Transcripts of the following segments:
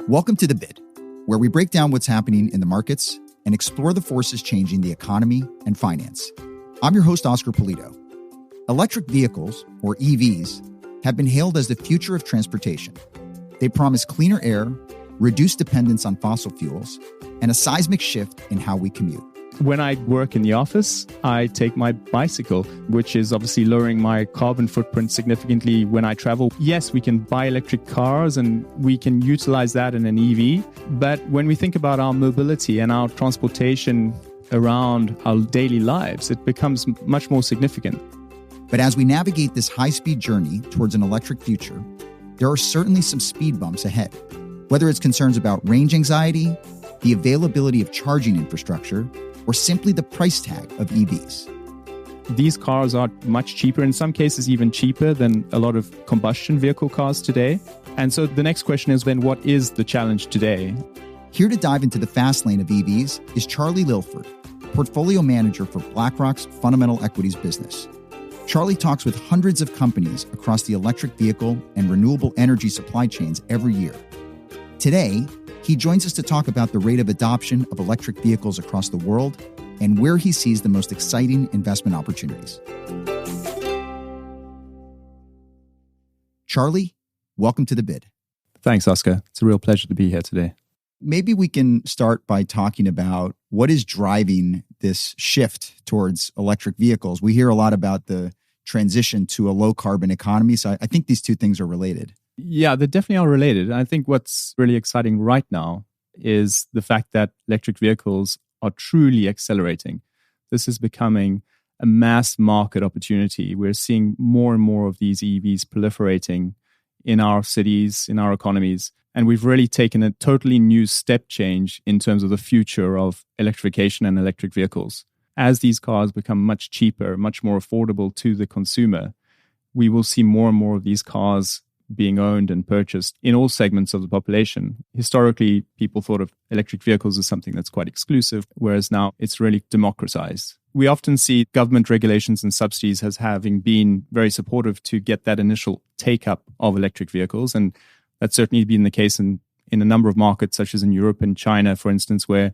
Welcome to The Bid, where we break down what's happening in the markets and explore the forces changing the economy and finance. I'm your host, Oscar Pulido. Electric vehicles, or EVs, have been hailed as the future of transportation. They promise cleaner air, reduced dependence on fossil fuels, and a seismic shift in how we commute. When I work in the office, I take my bicycle, which is obviously lowering my carbon footprint significantly when I travel. Yes, we can buy electric cars and we can utilize that in an EV. But when we think about our mobility and our transportation around our daily lives, it becomes much more significant. But as we navigate this high-speed journey towards an electric future, there are certainly some speed bumps ahead. Whether it's concerns about range anxiety, the availability of charging infrastructure, or simply the price tag of EVs. These cars are much cheaper, in some cases even cheaper than a lot of combustion vehicle cars today. And so the next question is then, what is the challenge today? Here to dive into the fast lane of EVs is Charlie Lilford, portfolio manager for BlackRock's Fundamental Equities business. Charlie talks with hundreds of companies across the electric vehicle and renewable energy supply chains every year. Today, he joins us to talk about the rate of adoption of electric vehicles across the world and where he sees the most exciting investment opportunities. Charlie, welcome to The Bid. Thanks, Oscar. It's a real pleasure to be here today. Maybe we can start by talking about what is driving this shift towards electric vehicles. We hear a lot about the transition to a low-carbon economy, so I think these two things are related. Yeah, they definitely are related. I think what's really exciting right now is the fact that electric vehicles are truly accelerating. This is becoming a mass market opportunity. We're seeing more and more of these EVs proliferating in our cities, in our economies. And we've really taken a totally new step change in terms of the future of electrification and electric vehicles. As these cars become much cheaper, much more affordable to the consumer, we will see more and more of these cars being owned and purchased in all segments of the population. Historically, people thought of electric vehicles as something that's quite exclusive, whereas now it's really democratized. We often see government regulations and subsidies as having been very supportive to get that initial take-up of electric vehicles, and that's certainly been the case in a number of markets, such as in Europe and China, for instance, where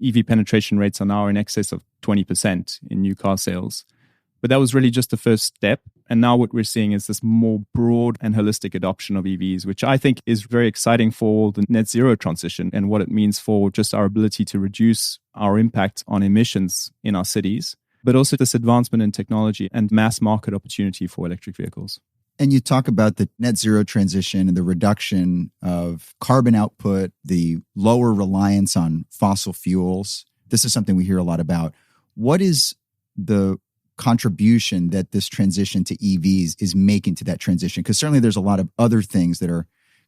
EV penetration rates are now in excess of 20% in new car sales. But that was really just the first step. And now what we're seeing is this more broad and holistic adoption of EVs, which I think is very exciting for the net zero transition and what it means for just our ability to reduce our impact on emissions in our cities, but also this advancement in technology and mass market opportunity for electric vehicles. And you talk about the net zero transition and the reduction of carbon output, the lower reliance on fossil fuels. This is something we hear a lot about. What is the contribution that this transition to EVs is making to that transition? Because certainly there's a lot of other things that are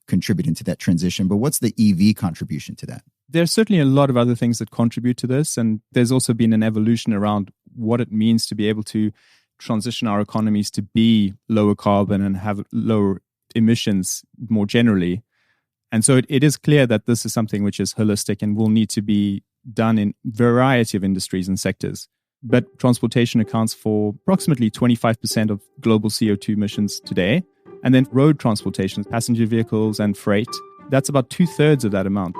contributing to that transition, but what's the EV contribution to that? There's certainly a lot of other things that contribute to this, and there's also been an evolution around what it means to be able to transition our economies to be lower carbon and have lower emissions more generally. And so it is clear that this is something which is holistic and will need to be done in a variety of industries and sectors. But transportation accounts for approximately 25% of global CO2 emissions today. And then road transportation, passenger vehicles and freight, that's about 2/3 of that amount.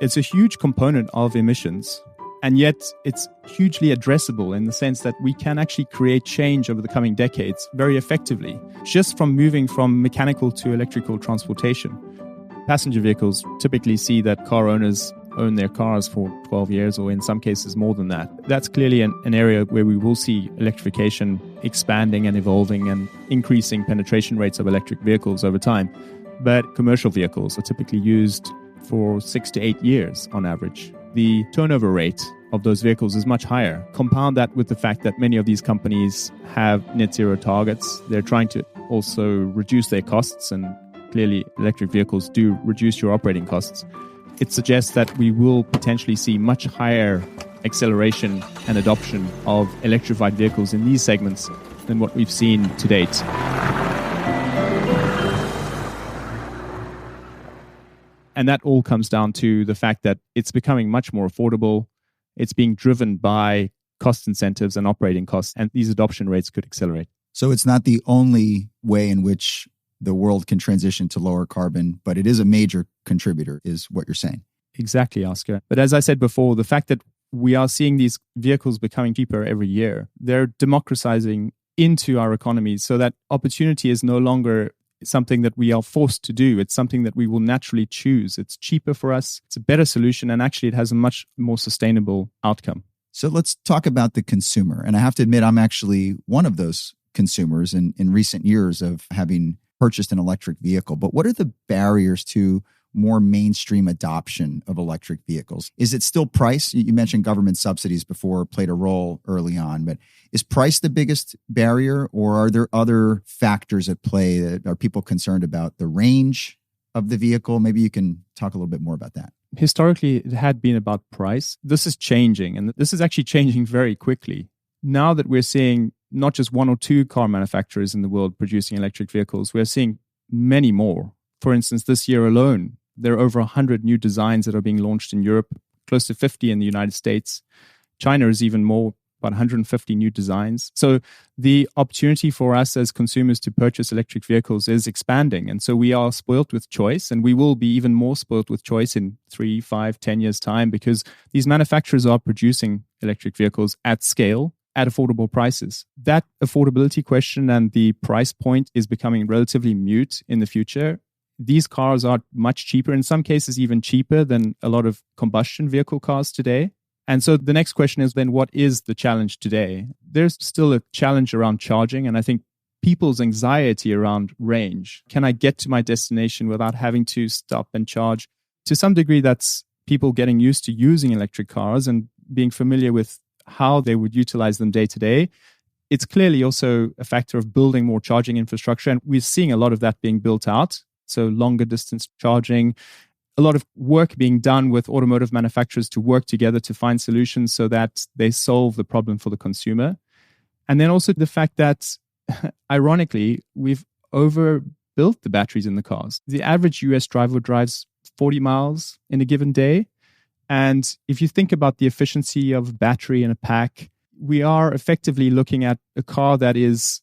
It's a huge component of emissions, and yet it's hugely addressable in the sense that we can actually create change over the coming decades very effectively, just from moving from mechanical to electrical transportation. Passenger vehicles typically see that car owners own their cars for 12 years or in some cases more than that. That's clearly an area where we will see electrification expanding and evolving and increasing penetration rates of electric vehicles over time. But commercial vehicles are typically used for 6 to 8 years on average. The turnover rate of those vehicles is much higher. Compound that with the fact that many of these companies have net zero targets. They're trying to also reduce their costs, and clearly electric vehicles do reduce your operating costs. It suggests that we will potentially see much higher acceleration and adoption of electrified vehicles in these segments than what we've seen to date. And that all comes down to the fact that it's becoming much more affordable. It's being driven by cost incentives and operating costs, and these adoption rates could accelerate. So it's not the only way in which the world can transition to lower carbon, but it is a major contributor, is what you're saying. Exactly, Oscar. But as I said before, the fact that we are seeing these vehicles becoming cheaper every year, they're democratizing into our economy so that opportunity is no longer something that we are forced to do. It's something that we will naturally choose. It's cheaper for us. It's a better solution. And actually, it has a much more sustainable outcome. So let's talk about the consumer. And I have to admit, I'm actually one of those consumers in recent years of having purchased an electric vehicle. But what are the barriers to more mainstream adoption of electric vehicles? Is it still price? You mentioned government subsidies before played a role early on, but is price the biggest barrier, or are there other factors at play? That are people concerned about the range of the vehicle? Maybe you can talk a little bit more about that. Historically, it had been about price. This is changing, and this is actually changing very quickly. Now that we're seeing not just one or two car manufacturers in the world producing electric vehicles, we're seeing many more. For instance, this year alone, there are over 100 new designs that are being launched in Europe, close to 50 in the United States. China is even more, about 150 new designs. So the opportunity for us as consumers to purchase electric vehicles is expanding. And so we are spoilt with choice, and we will be even more spoilt with choice in 3, 5, 10 years' time, because these manufacturers are producing electric vehicles at scale at affordable prices. That affordability question and the price point is becoming relatively mute in the future. These cars are much cheaper, in some cases even cheaper than a lot of combustion vehicle cars today. And so the next question is then, what is the challenge today? There's still a challenge around charging, and I think people's anxiety around range. Can I get to my destination without having to stop and charge? To some degree, that's people getting used to using electric cars and being familiar with how they would utilize them day to day. It's clearly also a factor of building more charging infrastructure, and we're seeing a lot of that being built out. So longer distance charging, a lot of work being done with automotive manufacturers to work together to find solutions so that they solve the problem for the consumer. And then also the fact that, ironically, we've overbuilt the batteries in the cars. The average US driver drives 40 miles in a given day. And if you think about the efficiency of battery in a pack, we are effectively looking at a car that is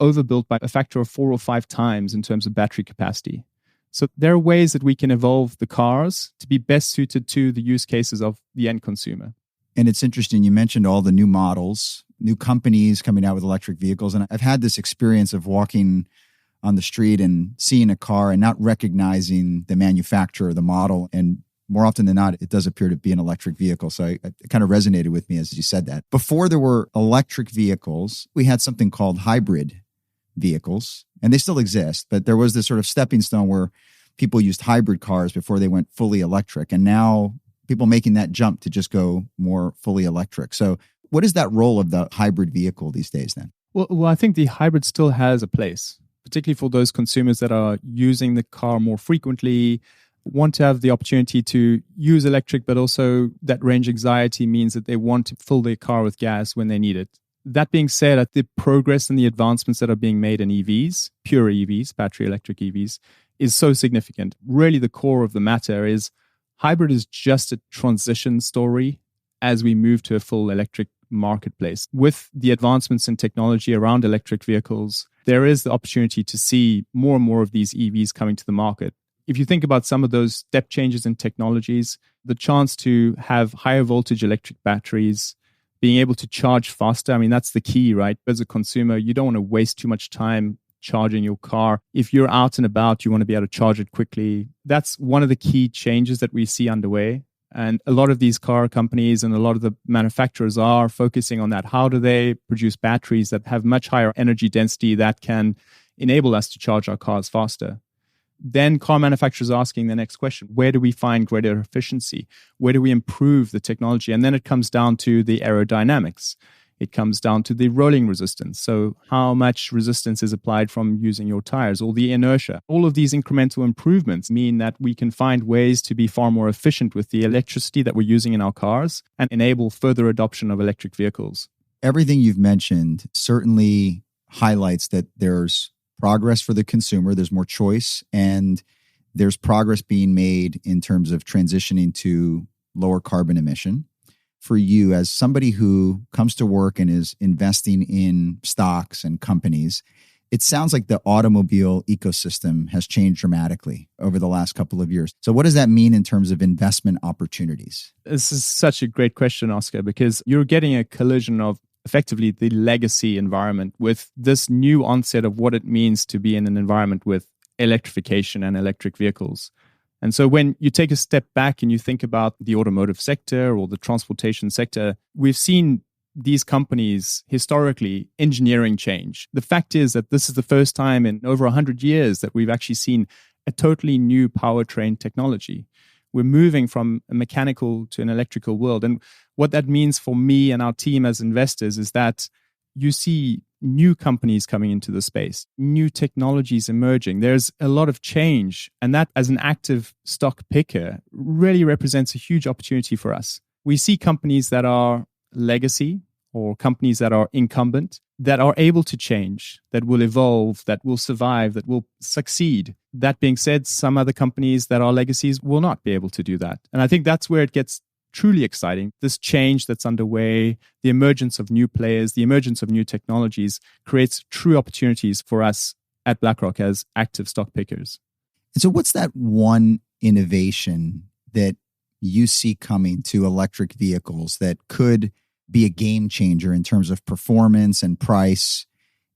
overbuilt by a factor of 4 or 5 times in terms of battery capacity. So there are ways that we can evolve the cars to be best suited to the use cases of the end consumer. And it's interesting, you mentioned all the new models, new companies coming out with electric vehicles. And I've had this experience of walking on the street and seeing a car and not recognizing the manufacturer, the model. And more often than not, it does appear to be an electric vehicle. So it kind of resonated with me as you said that. Before there were electric vehicles, we had something called hybrid vehicles, and they still exist, but there was this sort of stepping stone where people used hybrid cars before they went fully electric. And now people making that jump to just go more fully electric. So what is that role of the hybrid vehicle these days then? Well, I think the hybrid still has a place, particularly for those consumers that are using the car more frequently, want to have the opportunity to use electric, but also that range anxiety means that they want to fill their car with gas when they need it. That being said, the progress and the advancements that are being made in EVs, pure EVs, battery electric EVs, is so significant. Really, the core of the matter is hybrid is just a transition story as we move to a full electric marketplace. With the advancements in technology around electric vehicles, there is the opportunity to see more and more of these EVs coming to the market. If you think about some of those step changes in technologies, the chance to have higher voltage electric batteries, being able to charge faster, I mean, that's the key, right? As a consumer, you don't want to waste too much time charging your car. If you're out and about, you want to be able to charge it quickly. That's one of the key changes that we see underway. And a lot of these car companies and a lot of the manufacturers are focusing on that. How do they produce batteries that have much higher energy density that can enable us to charge our cars faster? Then car manufacturers are asking the next question, where do we find greater efficiency? Where do we improve the technology? And then it comes down to the aerodynamics. It comes down to the rolling resistance. So how much resistance is applied from using your tires or the inertia? All of these incremental improvements mean that we can find ways to be far more efficient with the electricity that we're using in our cars and enable further adoption of electric vehicles. Everything you've mentioned certainly highlights that there's progress for the consumer, there's more choice, and there's progress being made in terms of transitioning to lower carbon emission. For you, as somebody who comes to work and is investing in stocks and companies, It sounds like the automobile ecosystem has changed dramatically over the last couple of years. So what does that mean in terms of investment opportunities? This is such a great question, Oscar, because you're getting a collision of effectively the legacy environment with this new onset of what it means to be in an environment with electrification and electric vehicles. And so when you take a step back and you think about the automotive sector or the transportation sector, we've seen these companies historically engineering change. The fact is that this is the first time in over 100 years that we've actually seen a totally new powertrain technology. We're moving from a mechanical to an electrical world. And what that means for me and our team as investors is that you see new companies coming into the space, new technologies emerging. There's a lot of change. And that, as an active stock picker, really represents a huge opportunity for us. We see companies that are legacy or companies that are incumbent, that are able to change, that will evolve, that will survive, that will succeed. That being said, some other companies that are legacies will not be able to do that. And I think that's where it gets truly exciting. This change that's underway, the emergence of new players, the emergence of new technologies creates true opportunities for us at BlackRock as active stock pickers. And so what's that one innovation that you see coming to electric vehicles that could be a game changer in terms of performance and price?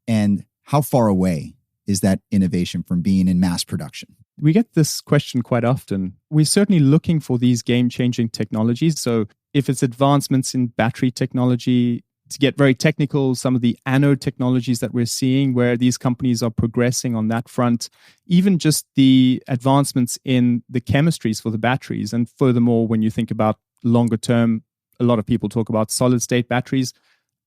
And how far away is that innovation from being in mass production? We get this question quite often. We're certainly looking for these game-changing technologies. So if it's advancements in battery technology, to get very technical, some of the anode technologies that we're seeing where these companies are progressing on that front, even just the advancements in the chemistries for the batteries. And furthermore, when you think about longer term, a lot of people talk about solid state batteries.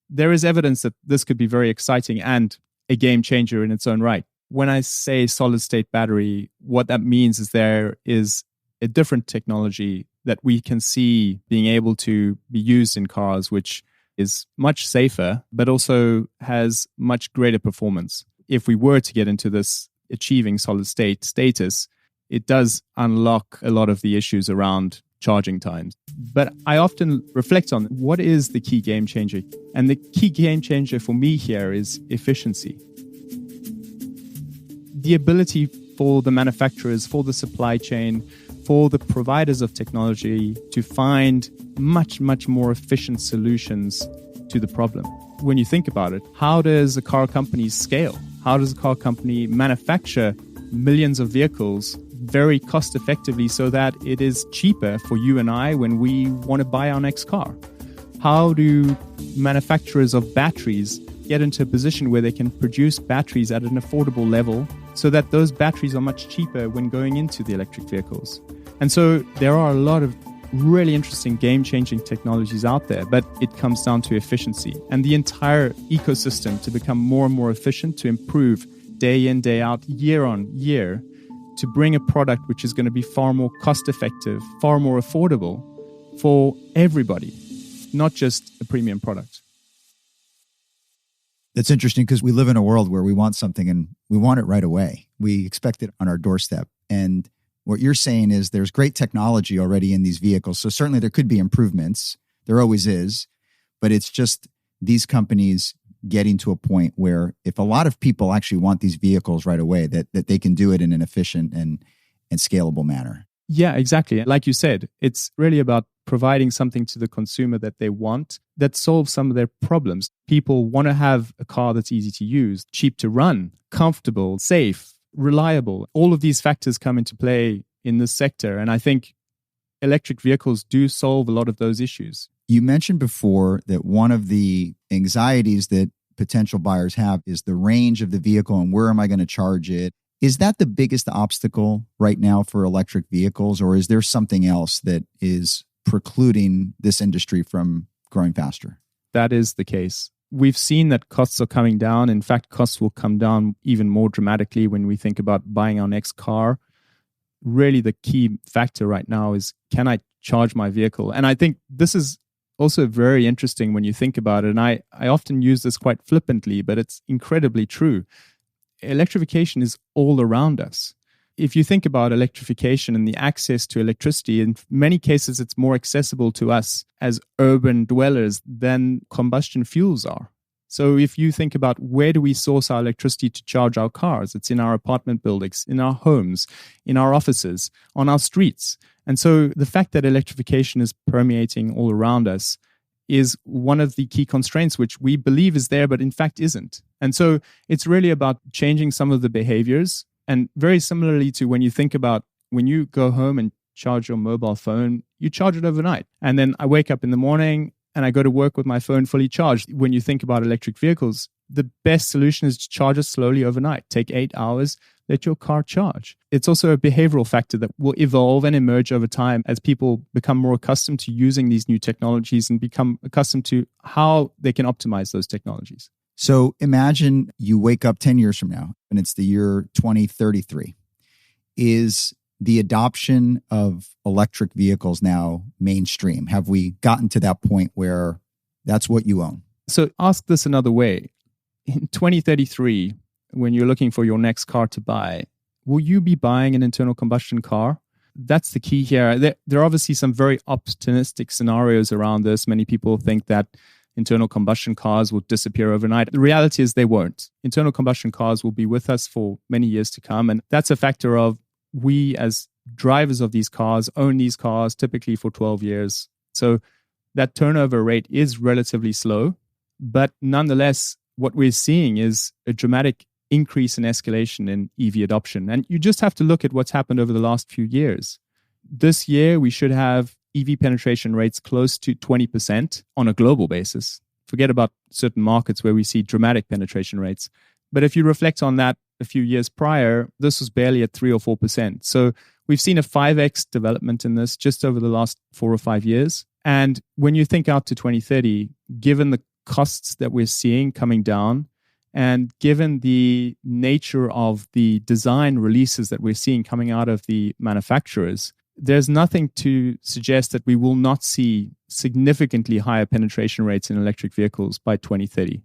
There is evidence that this could be very exciting and a game changer in its own right. When I say solid state battery, what that means is there is a different technology that we can see being able to be used in cars, which is much safer, but also has much greater performance. If we were to get into this achieving solid state status, it does unlock a lot of the issues around charging times. But I often reflect on what is the key game changer? And the key game changer for me here is efficiency. The ability for the manufacturers, for the supply chain, for the providers of technology to find much, much more efficient solutions to the problem. When you think about it, how does a car company scale? How does a car company manufacture millions of vehicles very cost effectively so that it is cheaper for you and I when we want to buy our next car? How do manufacturers of batteries get into a position where they can produce batteries at an affordable level so that those batteries are much cheaper when going into the electric vehicles? And so there are a lot of really interesting game-changing technologies out there, but it comes down to efficiency and the entire ecosystem to become more and more efficient, to improve day in, day out, year on year, to bring a product which is going to be far more cost-effective, far more affordable for everybody, not just a premium product. That's interesting because we live in a world where we want something and we want it right away. We expect it on our doorstep. And what you're saying is there's great technology already in these vehicles. So certainly there could be improvements. There always is. But it's just these companies getting to a point where if a lot of people actually want these vehicles right away, that they can do it in an efficient and scalable manner. Yeah, exactly. Like you said, it's really about providing something to the consumer that they want that solves some of their problems. People want to have a car that's easy to use, cheap to run, comfortable, safe, reliable. All of these factors come into play in this sector. And I think electric vehicles do solve a lot of those issues. You mentioned before that one of the anxieties that potential buyers have is the range of the vehicle and where am I going to charge it? Is that the biggest obstacle right now for electric vehicles, or is there something else that is precluding this industry from growing faster? That is the case. We've seen that costs are coming down. In fact, costs will come down even more dramatically when we think about buying our next car. Really, the key factor right now is, can I charge my vehicle? And I think this is also very interesting when you think about it. And I often use this quite flippantly, but it's incredibly true. Electrification is all around us. If you think about electrification and the access to electricity, in many cases, it's more accessible to us as urban dwellers than combustion fuels are. So if you think about where do we source our electricity to charge our cars, it's in our apartment buildings, in our homes, in our offices, on our streets. And so the fact that electrification is permeating all around us is one of the key constraints, which we believe is there, but in fact isn't. And so it's really about changing some of the behaviors. And very similarly to when you think about when you go home and charge your mobile phone, you charge it overnight. And then I wake up in the morning and I go to work with my phone fully charged. When you think about electric vehicles, the best solution is to charge it slowly overnight. Take 8 hours, let your car charge. It's also a behavioral factor that will evolve and emerge over time as people become more accustomed to using these new technologies and become accustomed to how they can optimize those technologies. So imagine you wake up 10 years from now and it's the year 2033. Is the adoption of electric vehicles now mainstream? Have we gotten to that point where that's what you own? So ask this another way. In 2033, when you're looking for your next car to buy, will you be buying an internal combustion car? That's the key here. There are obviously some very optimistic scenarios around this. Many people think that internal combustion cars will disappear overnight. The reality is they won't. Internal combustion cars will be with us for many years to come. And that's a factor of we as drivers of these cars own these cars typically for 12 years. So that turnover rate is relatively slow. But nonetheless, what we're seeing is a dramatic increase in escalation in EV adoption. And you just have to look at what's happened over the last few years. This year, we should have EV penetration rates close to 20% on a global basis. Forget about certain markets where we see dramatic penetration rates. But if you reflect on that a few years prior, this was barely at 3 or 4%. So we've seen a 5x development in this just over the last 4 or 5 years. And when you think out to 2030, given the costs that we're seeing coming down, and given the nature of the design releases that we're seeing coming out of the manufacturers, there's nothing to suggest that we will not see significantly higher penetration rates in electric vehicles by 2030.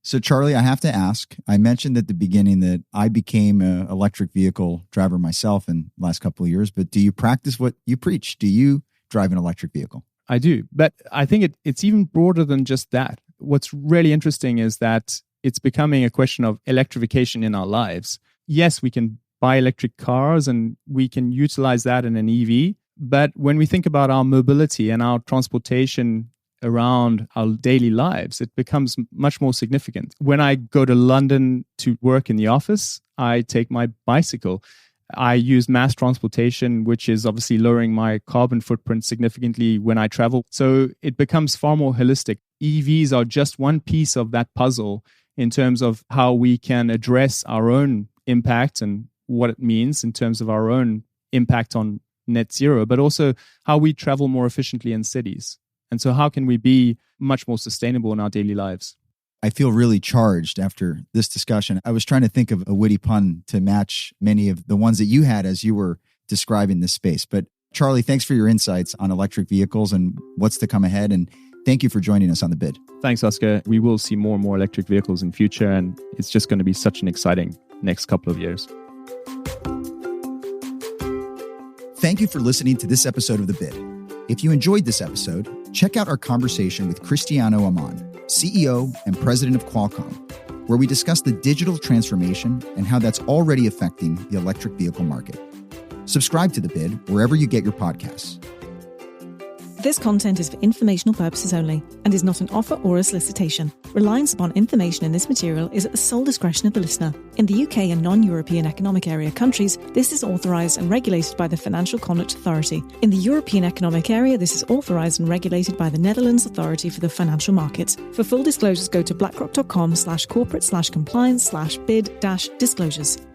So, Charlie, I have to ask, I mentioned at the beginning that I became an electric vehicle driver myself in the last couple of years, but do you practice what you preach? Do you drive an electric vehicle? I do, but I think it's even broader than just that. What's really interesting is that it's becoming a question of electrification in our lives. Yes, we can buy electric cars and we can utilize that in an EV, but when we think about our mobility and our transportation around our daily lives, it becomes much more significant. When I go to London to work in the office, I take my bicycle. I use mass transportation, which is obviously lowering my carbon footprint significantly when I travel. So it becomes far more holistic. EVs are just one piece of that puzzle in terms of how we can address our own impact and what it means in terms of our own impact on net zero, but also how we travel more efficiently in cities. And so how can we be much more sustainable in our daily lives? I feel really charged after this discussion. I was trying to think of a witty pun to match many of the ones that you had as you were describing this space. But Charlie, thanks for your insights on electric vehicles and what's to come ahead. And thank you for joining us on The Bid. Thanks, Oscar. We will see more and more electric vehicles in future, and it's just going to be such an exciting next couple of years. Thank you for listening to this episode of The Bid. If you enjoyed this episode, check out our conversation with Cristiano Amon, CEO and president of Qualcomm, where we discuss the digital transformation and how that's already affecting the electric vehicle market. Subscribe to The Bid wherever you get your podcasts. This content is for informational purposes only and is not an offer or a solicitation. Reliance upon information in this material is at the sole discretion of the listener. In the UK and non-European Economic Area countries, this is authorised and regulated by the Financial Conduct Authority. In the European Economic Area, this is authorised and regulated by the Netherlands Authority for the Financial Markets. For full disclosures, go to blackrock.com/corporate/compliance/bid-disclosures.